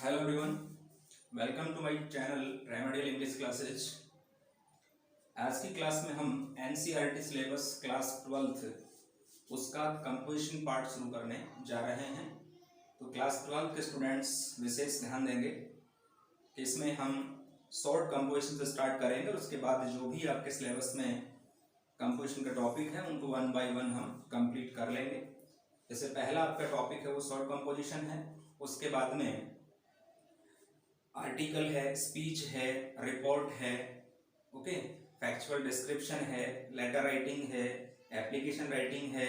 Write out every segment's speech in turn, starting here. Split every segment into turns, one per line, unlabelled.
Hello everyone, welcome to my channel remedial English classes. आज की class में हम एनसीईआरटी सिलेबस क्लास 12th उसका कंपोजिशन पार्ट शुरू करने जा रहे हैं। तो क्लास 12 के स्टूडेंट्स विशेष ध्यान देंगे कि इसमें हम शॉर्ट कंपोजिशन से स्टार्ट करेंगे और उसके बाद जो भी आपके सिलेबस में कंपोजिशन का टॉपिक है उनको वन बाय वन हम कंप्लीट कर लेंगे। जैसे पहला आपका टॉपिक है वो शॉर्ट कंपोजिशन है, उसके बाद में आर्टिकल है, स्पीच है, रिपोर्ट है, ओके, फैक्चुअल डिस्क्रिप्शन है, लेटर राइटिंग है, एप्लीकेशन राइटिंग है,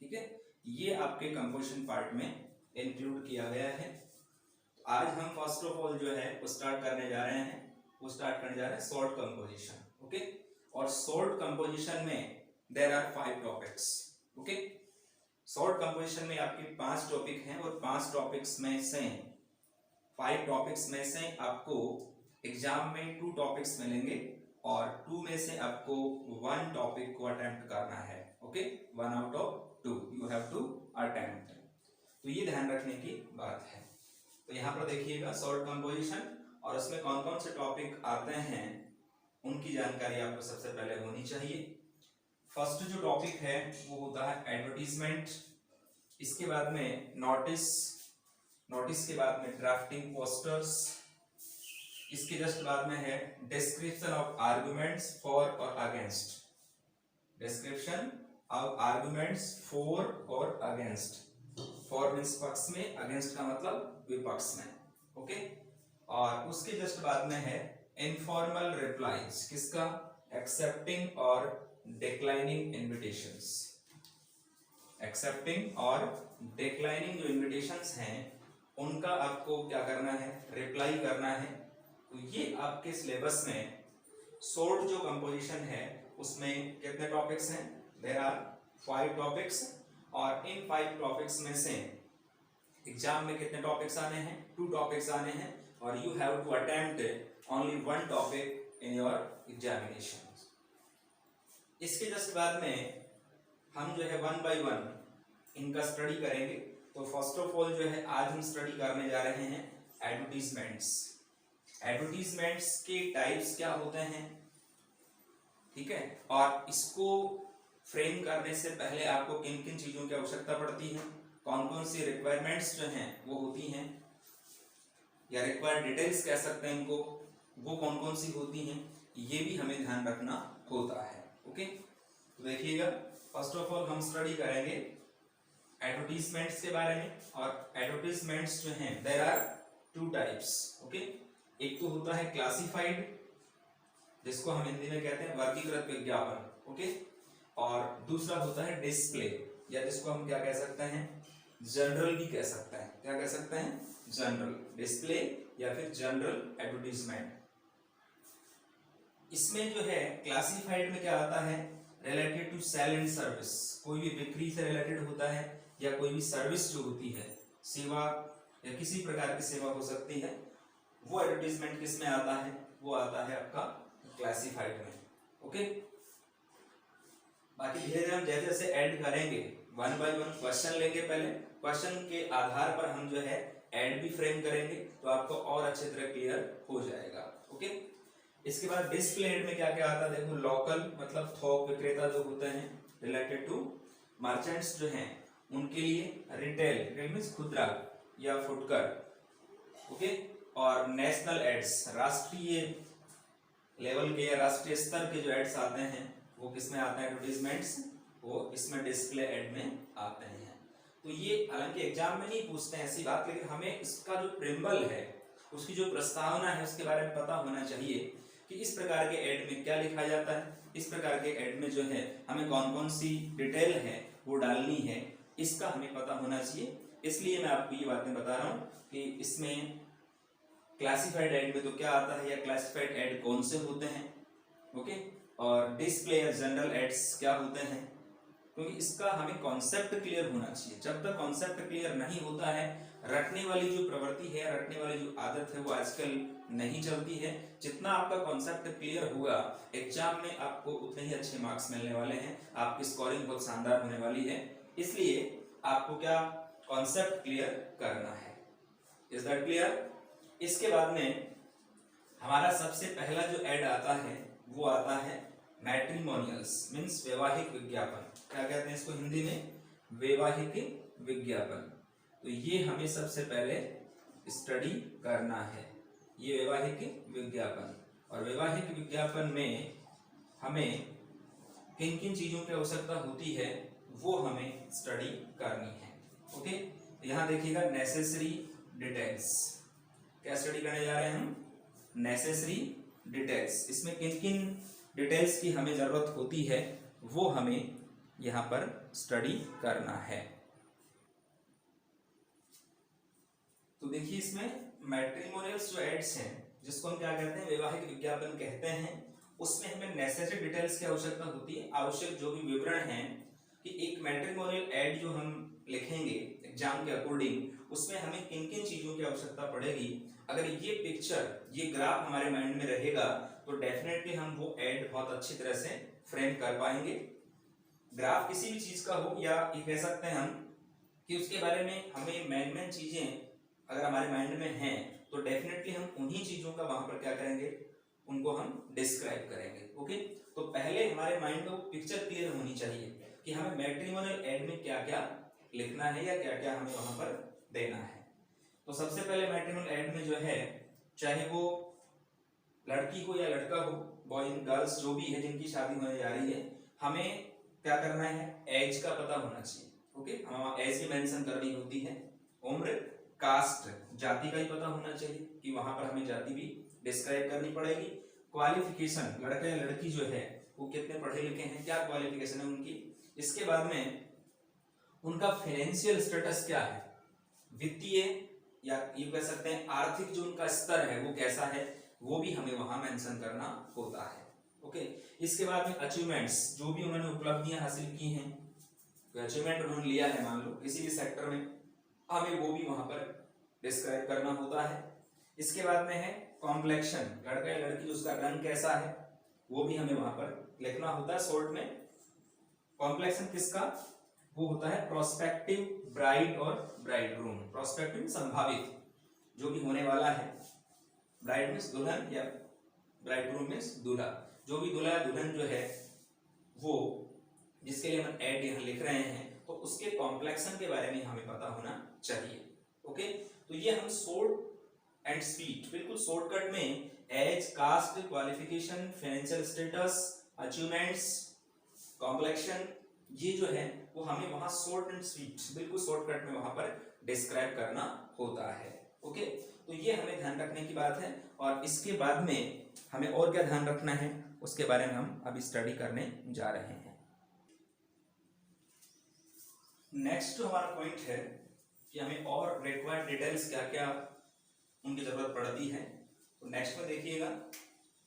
ठीक है। ये आपके कंपोजिशन पार्ट में इंक्लूड किया गया है। तो आज हम फर्स्ट ऑफ ऑल जो है वो स्टार्ट करने जा रहे हैं शॉर्ट कंपोजिशन, ओके। और शॉर्ट कंपोजिशन में there are 5 topics, okay. Short composition में आपके 5 टॉपिक हैं और 5 टॉपिक्स में से 5 टॉपिक्स में से आपको एग्जाम में 2 टॉपिक्स मिलेंगे और 2 में से आपको 1 टॉपिक को अटेम्प्ट करना है, okay. 1 out of 2 you have to attempt. तो ये ध्यान रखने की बात है। तो यहाँ पर देखिएगा शॉर्ट कंपोजिशन और उसमें कौन कौन से टॉपिक आते हैं उनकी जानकारी आपको सबसे पहले होनी चाहिए। फर्स्ट जो टॉपिक है वो होता है एडवर्टीजमेंट, इसके बाद में नोटिस के बाद में ड्राफ्टिंग पोस्टर्स, इसके जस्ट बाद में है डिस्क्रिप्शन ऑफ आर्गुमेंट्स फॉर और against, description of arguments for और अगेंस्ट। फॉर मींस पक्ष में, अगेंस्ट का मतलब विपक्ष में, ओके। और उसके जस्ट बाद में है इनफॉर्मल रिप्लाईज, किसका? एक्सेप्टिंग और डिक्लाइनिंग इन्विटेशंस। एक्सेप्टिंग और डिक्लाइनिंग जो इन्विटेशंस हैं उनका आपको क्या करना है? रिप्लाई करना है। तो ये आपके सिलेबस में शॉर्ट जो कंपोजिशन है उसमें कितने टॉपिक्स हैं? देयर आर 5 टॉपिक्स और इन 5 टॉपिक्स में से एग्जाम में कितने टॉपिक्स आने हैं? 2 टॉपिक्स आने हैं और you have to attempt only 1 topic in your examination. इसके जस्ट बाद में हम जो है 1 बाय 1 इनका स्टडी करेंगे। तो फर्स्ट ऑफ ऑल जो है आज हम स्टडी करने जा रहे हैं एडवर्टीजमेंट्स। एडवर्टीजमेंट्स के टाइप्स क्या होते हैं, ठीक है, और इसको फ्रेम करने से पहले आपको किन किन चीजों की आवश्यकता पड़ती है, कौन कौन सी रिक्वायरमेंट्स जो हैं वो होती हैं या रिक्वायर्ड डिटेल्स कह सकते हैं इनको, वो कौन कौन सी होती हैं, ये भी हमें ध्यान रखना होता है, ओके। तो देखिएगा फर्स्ट ऑफ ऑल हम स्टडी करेंगे एडवर्टीजमेंट्स के बारे में। और एडवर्टीजमेंट्स जो हैं देयर आर 2 टाइप्स, ओके। एक तो होता है क्लासिफाइड, जिसको हम हिंदी में कहते हैं वर्गीकृत विज्ञापन, ओके। और दूसरा होता है डिस्प्ले, या जिसको हम क्या कह सकते हैं? जनरल भी कह सकते हैं। क्या कह सकते हैं? जनरल डिस्प्ले या फिर जनरल एडवर्टीजमेंट। इसमें जो है क्लासिफाइड में क्या आता है? Related to sale and service, कोई भी बिक्री से रिलेटेड होता है या कोई भी सर्विस जो होती है, सेवा या किसी प्रकार की सेवा हो सकती है, वो एडवर्टीजमेंट किस में आता है? वो आता है आपका क्लासिफाइड में, ओके। बाकी धीरे धीरे हम जैसे जैसे ऐड करेंगे 1 बाय 1 क्वेश्चन लेंगे, पहले क्वेश्चन के आधार पर हम जो है ऐड भी फ्रेम करेंगे तो आपको और अच्छे तरह क्लियर हो जाएगा, ओके। इसके बाद डिस्प्ले एड में क्या क्या आता है? देखो लोकल मतलब थोक विक्रेता जो होते हैं, रिलेटेड टू मर्चेंट्स जो हैं उनके लिए, रिटेल मींस खुदरा या फुटकर, ओके। और नेशनल एड्स, राष्ट्रीय लेवल के या राष्ट्रीय स्तर के जो एड्स आते हैं वो किस में आते हैं? एडवर्टीजमेंट्स, वो इसमें डिस्प्ले एड में आते हैं। तो ये हालांकि एग्जाम में नहीं पूछते हैं ऐसी बात, लेकिन हमें इसका जो प्रिम्बल है, उसकी जो प्रस्तावना है उसके बारे में पता होना चाहिए कि इस प्रकार के एड में क्या लिखा जाता है, इस प्रकार के एड में जो है हमें कौन कौन सी डिटेल है वो डालनी है, इसका हमें पता होना चाहिए। इसलिए मैं आपको ये बातें बता रहा हूँ कि इसमें क्लासिफाइड एड में तो क्या आता है या क्लासिफाइड एड कौन से होते हैं, ओके। और डिस्प्ले या जनरल एड्स क्या होते हैं, क्योंकि इसका हमें कॉन्सेप्ट क्लियर होना चाहिए। जब तक कॉन्सेप्ट क्लियर नहीं होता है, रटने वाली जो प्रवृत्ति है, रटने वाली जो आदत है वो आजकल नहीं चलती है। जितना आपका कॉन्सेप्ट क्लियर होगा एग्जाम में आपको उतने ही अच्छे मार्क्स मिलने वाले हैं, आपकी स्कोरिंग बहुत शानदार होने वाली है। इसलिए आपको क्या कॉन्सेप्ट क्लियर करना है। Is that clear? इसके बाद में हमारा सबसे पहला जो ऐड आता है वो आता है मैट्रिमोनियल्स, मीन्स वैवाहिक विज्ञापन। क्या कहते हैं इसको हिंदी में? वैवाहिक विज्ञापन। तो ये हमें सबसे पहले स्टडी करना है, ये वैवाहिक विज्ञापन। और वैवाहिक विज्ञापन में हमें किन किन चीजों की आवश्यकता होती है वो हमें स्टडी करनी है। ओके, तो यहाँ देखिएगा नेसेसरी डिटेल्स। क्या स्टडी करने जा रहे हैं हम? Necessary details. इसमें किन किन डिटेल्स की हमें जरूरत होती है वो हमें यहाँ पर स्टडी करना है। तो देखिए इसमें मैट्रिमोनियल्स जो एड्स हैं, जिसको हम क्या कहते हैं? वैवाहिक विज्ञापन कहते हैं। उसमें हमें नेसेसरी डिटेल्स की आवश्यकता होती है, आवश्यक जो भी विवरण हैं कि एक मैट्रिमोनियल एड जो हम लिखेंगे एग्जाम के अकॉर्डिंग, उसमें हमें किन किन चीजों की आवश्यकता पड़ेगी। अगर ये पिक्चर, ये ग्राफ हमारे माइंड में रहेगा तो डेफिनेटली हम वो एड बहुत अच्छी तरह से फ्रेम कर पाएंगे। ग्राफ किसी भी चीज का हो, या ये कह सकते हैं हम कि उसके बारे में हमें मेन चीजें अगर हमारे माइंड में हैं तो डेफिनेटली हम उन्हीं चीजों का वहां पर क्या करेंगे, उनको हम डिस्क्राइब करेंगे। ओके, तो पहले हमारे माइंड में वो पिक्चर क्लियर होनी चाहिए कि हमें मैट्रिमोनियल एड में क्या क्या लिखना है या क्या क्या हमें वहां पर देना है। तो सबसे पहले मैट्रिमोनियल एड में जो है, चाहे वो लड़की हो या लड़का हो, बॉय एंड गर्ल्स जो भी है जिनकी शादी होने जा रही है, हमें क्या करना है? एज का पता होना चाहिए। ओके, हमें एज की मेंशन करनी होती है। उम्र, कास्ट, जाति का ही पता होना चाहिए कि वहां पर हमें जाति भी डिस्क्राइब करनी पड़ेगी। क्वालिफिकेशन, लड़का या लड़की जो है वो कितने पढ़े लिखे हैं, क्या क्वालिफिकेशन है उनकी। इसके बाद में उनका फाइनेंशियल स्टेटस क्या है, वित्तीय या ये कह सकते हैं आर्थिक जो उनका स्तर है वो कैसा है, वो भी हमें वहां मेंशन करना होता है। ओके, इसके बाद में अचीवमेंट्स, जो भी उन्होंने उपलब्धियां हासिल की हैं, कोई अचीवमेंट उन्होंने लिया है मान लो किसी भी सेक्टर में, हमें वो भी वहां पर डिस्क्राइब करना होता है। इसके बाद में है कॉम्प्लेक्शन, लड़का या लड़की उसका रंग कैसा है वो भी हमें वहां पर लिखना होता है शॉर्ट में। कॉम्प्लेक्शन किसका? वो होता है प्रोस्पेक्टिव ब्राइड और ब्राइडग्रूम। प्रोस्पेक्टिव संभावित जो भी होने वाला है, ब्राइड मींस दुल्हन या ब्राइडग्रूम मींस दूल्हा, जो भी दूल्हा या दुल्हन जो है वो जिसके लिए हम एड यहाँ लिख रहे हैं, तो उसके कॉम्प्लेक्शन के बारे में हमें पता होना चाहिए। ओके, तो ये हम शॉर्ट एंड स्वीट, बिल्कुल शॉर्टकट में age, caste, qualification, financial status, achievements, complexion, ये जो है वो हमें वहां शॉर्ट एंड स्वीट, बिल्कुल शॉर्टकट में वहां पर डिस्क्राइब करना होता है। ओके, तो ये हमें ध्यान रखने की बात है। और इसके बाद में हमें और क्या ध्यान रखना है उसके बारे में हम अभी स्टडी करने जा रहे हैं। नेक्स्ट जो हमारा पॉइंट है कि हमें और रिक्वायर्ड डिटेल्स क्या क्या उनकी जरूरत पड़ती है। तो नेक्स्ट में देखिएगा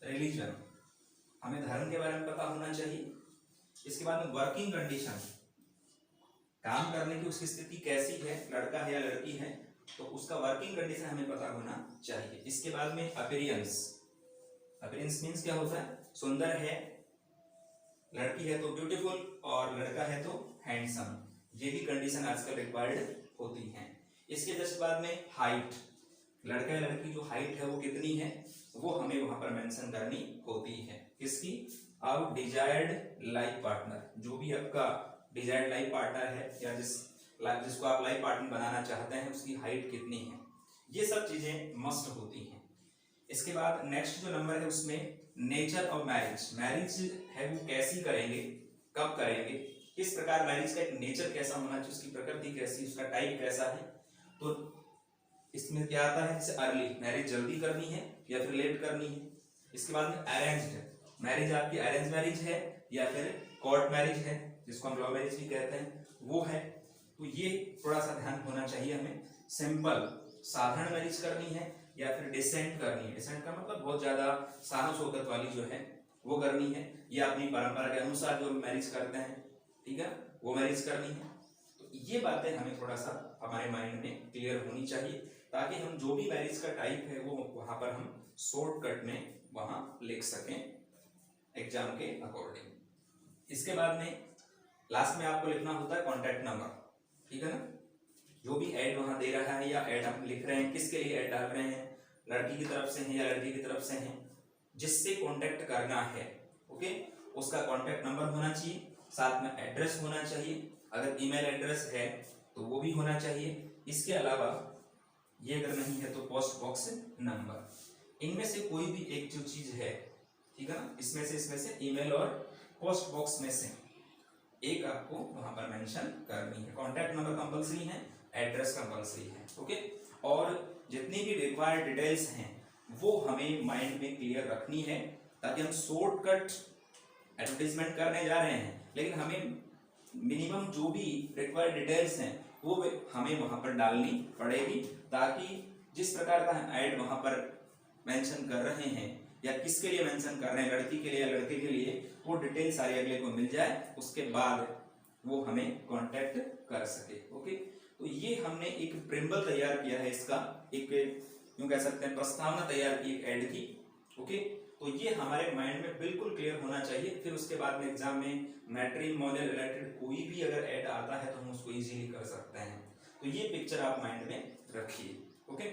रिलीजन, हमें धर्म के बारे में पता होना चाहिए। इसके बाद में वर्किंग कंडीशन, काम करने की उसकी स्थिति कैसी है, लड़का है या लड़की है तो उसका वर्किंग कंडीशन हमें पता होना चाहिए। इसके बाद में अपीयरेंस, अपीयरेंस मींस क्या होता है? सुंदर है, लड़की है तो ब्यूटीफुल और लड़का है तो हैंडसम, ये भी कंडीशन आजकल रिक्वायर्ड होती हैं। इसके जस्ट बाद में हाइट, लड़का या लड़की जो हाइट है वो कितनी है वो हमें वहां पर मेंशन करनी होती है। किसकी? अब डिजायर्ड लाइफ पार्टनर, जो भी आपका डिजायर्ड लाइफ पार्टनर है या जिसको आप लाइफ पार्टनर बनाना चाहते हैं उसकी हाइट कितनी है, ये सब चीजें मस्ट होती हैं। इसके बाद नेक्स्ट जो नंबर है उसमें नेचर ऑफ मैरिज, मैरिज है वो कैसी करेंगे, कब करेंगे, किस प्रकार मैरिज का एक नेचर कैसा होना चाहिए, उसकी प्रकृति कैसी, उसका टाइप कैसा है। तो इसमें क्या आता है, जैसे अर्ली मैरिज जल्दी करनी है या फिर लेट करनी है। इसके बाद में अरेंज्ड मैरिज, आपकी अरेंज मैरिज है या फिर कोर्ट मैरिज है जिसको हम लव मैरिज भी कहते हैं वो है, तो ये थोड़ा सा ध्यान होना चाहिए हमें। सिंपल साधारण मैरिज करनी है या फिर डिसेंट करनी है, डिसेंट का मतलब बहुत ज्यादा शानो शौकत वाली जो है वो करनी है, या अपनी परंपरा के अनुसार जो मैरिज करते हैं, ठीक है, वो मैरिज करनी है। तो ये बातें हमें थोड़ा सा हमारे माइंड में क्लियर होनी चाहिए ताकि हम जो भी मैरिज का टाइप है वो वहां पर हम शॉर्टकट में वहां लिख सकें एग्जाम के अकॉर्डिंग। इसके बाद में लास्ट में आपको लिखना होता है कॉन्टैक्ट नंबर, ठीक है ना। जो भी ऐड वहां दे रहा है या ऐड आप लिख रहे हैं, किसके लिए ऐड डाल रहे हैं, लड़की की तरफ से है या लड़की की तरफ से है, जिससे कांटेक्ट करना है, ओके, उसका कांटेक्ट नंबर होना चाहिए, साथ में एड्रेस होना चाहिए, अगर ईमेल एड्रेस है तो वो भी होना चाहिए। इसके अलावा ये अगर नहीं है तो पोस्ट बॉक्स नंबर, इनमें से कोई भी एक जो चीज है, ठीक है ना, इसमें से ईमेल और पोस्ट बॉक्स में से एक आपको वहां पर मेंशन करनी है। कॉन्टैक्ट नंबर कंपलसरी है, एड्रेस कंपलसरी है, ओके। और जितनी भी रिक्वायर्ड डिटेल्स हैं वो हमें माइंड में क्लियर रखनी है, ताकि हम शॉर्टकट एडवर्टीजमेंट करने जा रहे हैं, लेकिन हमें मिनिमम जो भी रिक्वायर्ड डिटेल्स हैं वो हमें वहां पर डालनी पड़ेगी, ताकि जिस प्रकार का ऐड वहां पर मेंशन कर रहे हैं या किसके लिए मेंशन कर रहे हैं, लड़की के लिए या लड़के के लिए, वो डिटेल सारी अगले को मिल जाए, उसके बाद वो हमें कांटेक्ट कर सके, ओके। तो ये हमने एक प्रिम्बल तैयार किया है, इसका एक यूं कह सकते हैं प्रस्तावना तैयार की ऐड की, ओके। तो ये हमारे माइंड में बिल्कुल क्लियर होना चाहिए। फिर उसके बाद में एग्जाम में मैट्रिमोनियल रिलेटेड कोई भी अगर ऐड आता है तो हम उसको इजीली कर सकते हैं। तो ये पिक्चर आप माइंड में रखिए, ओके।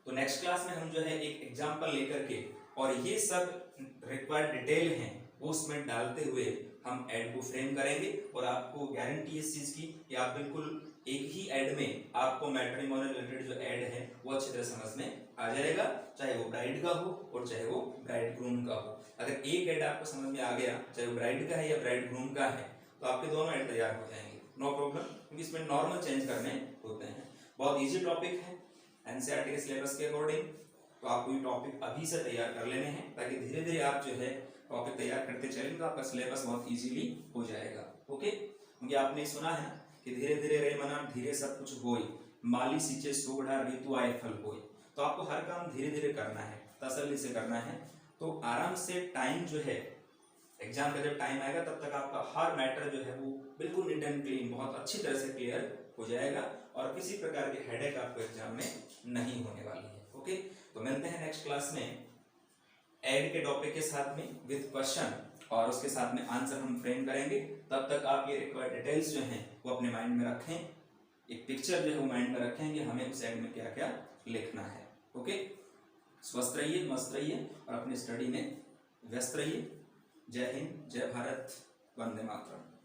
तो नेक्स्ट क्लास में हम जो है एक एग्जांपल लेकर के और ये सब रिक्वायर्ड डिटेल हैं वो उसमें डालते हुए हम ऐड को फ्रेम करेंगे, और आपको गारंटी इस चीज की कि आप बिल्कुल एक ही ऐड में आपको मैट्रिमोनियल रिलेटेड जो ऐड है वो अच्छी तरह समझ में आ जाएगा, चाहे वो ब्राइड का हो और चाहे वो ब्राइड ग्रूम का हो। अगर एक ऐड आपको समझ में आ गया, चाहे वो ब्राइड का है या ब्राइड ग्रूम का है, तो आपके दोनों ऐड तैयार हो जाएंगे, नो प्रॉब्लम, क्योंकि इसमें नॉर्मल चेंज करने होते हैं। बहुत ईजी टॉपिक है एनसीईआरटी के सिलेबस के अकॉर्डिंग, तो आपको ये टॉपिक अभी से तैयार कर लेने हैं, ताकि धीरे धीरे आप जो है टॉपिक तैयार करते चलेंगे तो आपका सिलेबस बहुत इजीली हो जाएगा, ओके। क्योंकि आपने सुना है कि धीरे धीरे रे मना धीरे सब कुछ होई, माली सींचे सोगढ़ा ऋतु आए फल होई। तो आपको हर काम धीरे धीरे करना है, तसल्ली से करना है, तो आराम से टाइम जो है एग्जाम का जब टाइम आएगा तब तक आपका हर मैटर जो है वो बिल्कुल नीट एंड क्लीन बहुत अच्छी तरह से क्लियर हो जाएगा, और किसी प्रकार की हेडेक आपको एग्जाम में नहीं होने वाली है, ओके। तो मिलते हैं नेक्स्ट क्लास में ऐड के टॉपिक के साथ में विद क्वेश्चन, और उसके साथ में आंसर हम फ्रेम करेंगे। तब तक आप ये रिक्वायर्ड डिटेल्स जो हैं वो अपने माइंड में रखें, एक पिक्चर जो है वो माइंड में रखें कि हमें उस ऐड में क्या क्या लिखना है, ओके। स्वस्थ रहिए, मस्त रहिए और अपनी स्टडी में व्यस्त रहिए। जय हिंद, जय भारत, वंदे मातरम।